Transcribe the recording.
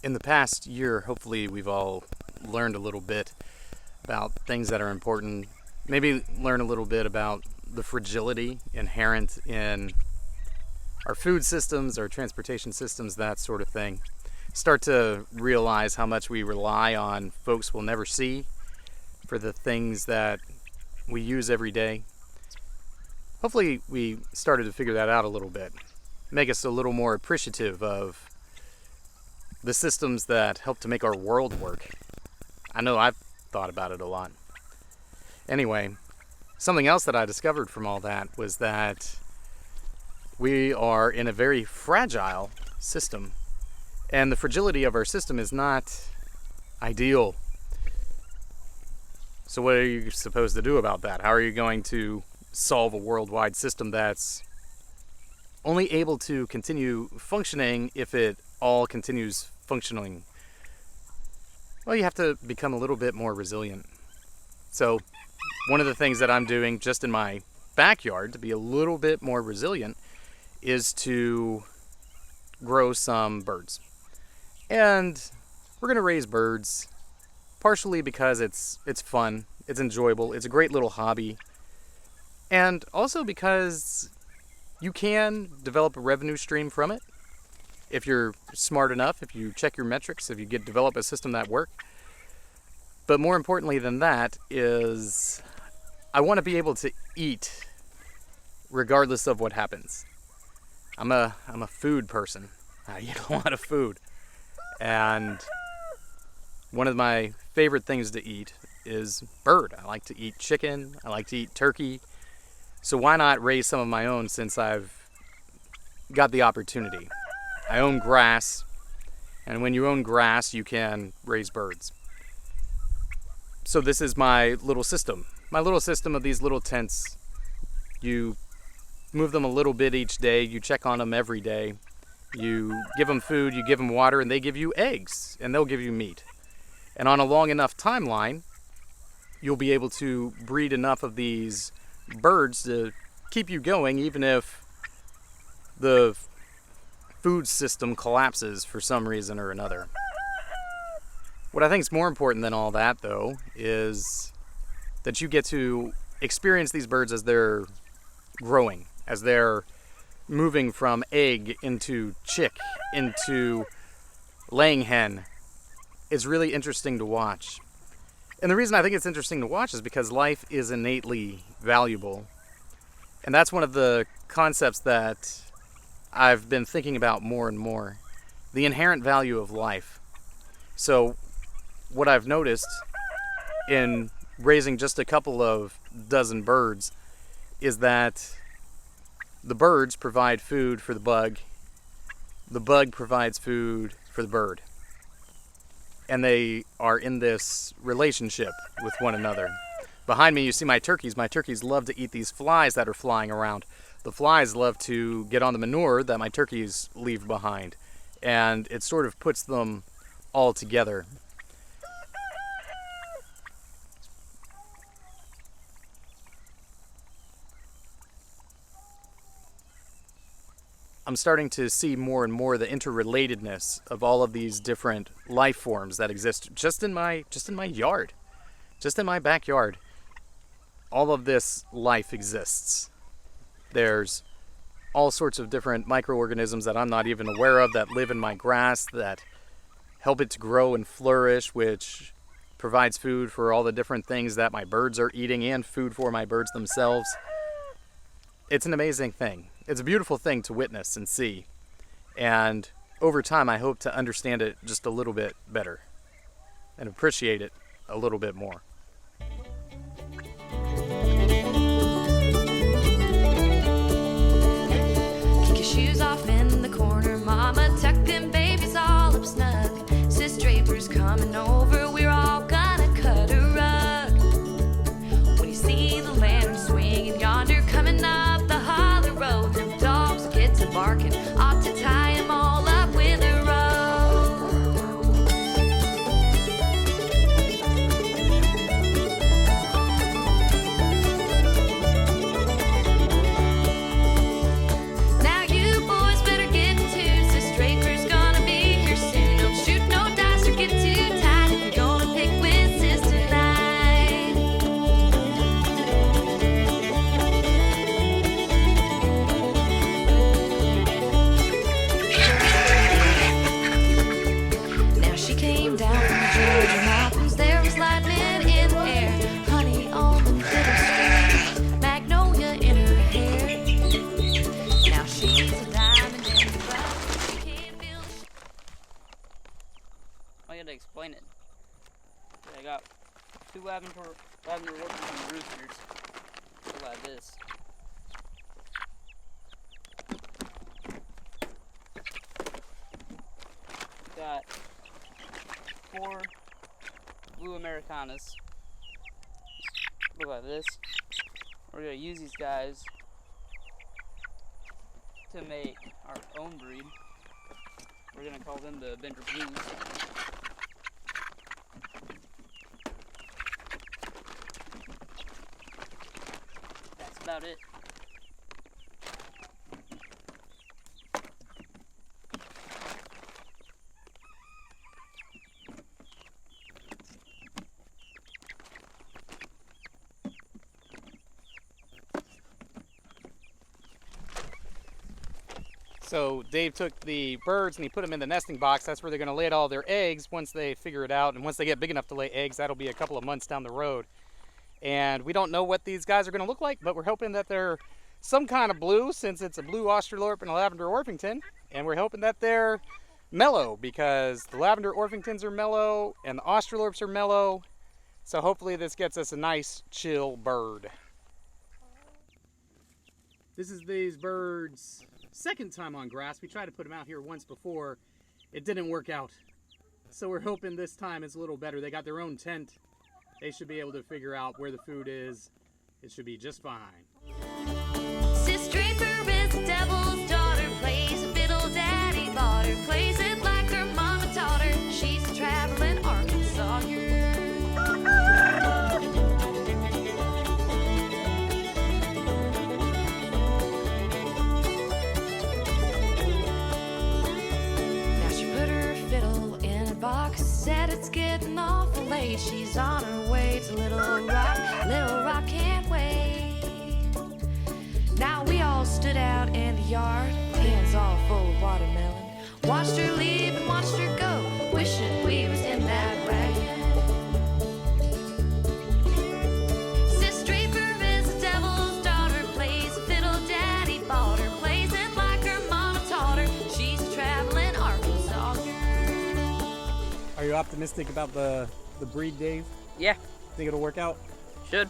In the past year, hopefully we've all learned a little bit about things that are important. Maybe learn a little bit about the fragility inherent in our food systems, our transportation systems, that sort of thing. Start to realize how much we rely on folks we'll never see for the things that we use every day. Hopefully we started to figure that out a little bit. Make us a little more appreciative of the systems that help to make our world work. I know I've thought about it a lot. Anyway, something else that I discovered from all that was that we are in a very fragile system, and the fragility of our system is not ideal. So what are you supposed to do about that? How are you going to solve a worldwide system that's only able to continue functioning if it all continues functioning? Well, you have to become a little bit more resilient. So one of the things that I'm doing just in my backyard to be a little bit more resilient is to grow some birds. And we're going to raise birds partially because it's fun, it's enjoyable, it's a great little hobby, and also because you can develop a revenue stream from it if you're smart enough, if you check your metrics, if you develop a system that works. But more importantly than that is I want to be able to eat regardless of what happens. I'm a food person. I eat a lot of food. And one of my favorite things to eat is bird. I like to eat chicken. I like to eat turkey. So why not raise some of my own since I've got the opportunity? I own grass, and when you own grass, you can raise birds. So this is my little system of these little tents. You move them a little bit each day, you check on them every day, you give them food, you give them water, and they give you eggs, and they'll give you meat. And on a long enough timeline, you'll be able to breed enough of these birds to keep you going even if the food system collapses for some reason or another. What I think is more important than all that, though, is that you get to experience these birds as they're growing, as they're moving from egg into chick into laying hen. It's really interesting to watch. And the reason I think it's interesting to watch is because life is innately valuable. And that's one of the concepts that I've been thinking about more and more. The inherent value of life. So what I've noticed in raising just a couple of dozen birds is that the birds provide food for the bug provides food for the bird. And they are in this relationship with one another. Behind me you see my turkeys. My turkeys love to eat these flies that are flying around. The flies love to get on the manure that my turkeys leave behind. And it sort of puts them all together. I'm starting to see more and more the interrelatedness of all of these different life forms that exist just in my yard, just in my backyard. All of this life exists. There's all sorts of different microorganisms that I'm not even aware of that live in my grass that help it to grow and flourish, which provides food for all the different things that my birds are eating and food for my birds themselves. It's an amazing thing. It's a beautiful thing to witness and see. And over time, I hope to understand it just a little bit better and appreciate it a little bit more. Kick your shoes off in the corner, mama. Tuck them babies all up snug. Sis Draper's coming over. We're all gonna cut a rug. When you see the lantern swinging yonder, coming up the hollow road, them dogs get to barking. Ought to tie 'em all up with a rope. lavender Orpington roosters. Look like this. Got 4 blue Americanas. Look like this. We're gonna use these guys to make our own breed. We're gonna call them the Bender Blues. That's about it. So Dave took the birds and he put them in the nesting box. That's where they're going to lay all their eggs once they figure it out. And once they get big enough to lay eggs, that'll be a couple of months down the road. And we don't know what these guys are going to look like, but we're hoping that they're some kind of blue, since it's a blue Australorp and a lavender Orpington. And we're hoping that they're mellow, because the lavender Orpingtons are mellow and the Australorps are mellow. So hopefully this gets us a nice chill bird. This is these birds' second time on grass. We tried to put them out here once before. It didn't work out. So we're hoping this time it's a little better. They got their own tent. They should be able to figure out where the food is. It should be just fine. Sis Draper is the devil's daughter, plays a fiddle daddy bought her, plays it like her mama taught her. She's a traveling Arkansas girl. Said it's getting awful late. She's on her way to Little Rock. Little Rock can't wait. Now we all stood out in the yard, hands all full of watermelon. Watched her leave and watched her go, wishing we was in that wagon. Sis Draper is the devil's daughter, plays a fiddle daddy bought her, plays it like her mama taught her. She's a traveling Arkansas girl. Are you optimistic about the breed, Dave? Yeah, Think it'll work out? should.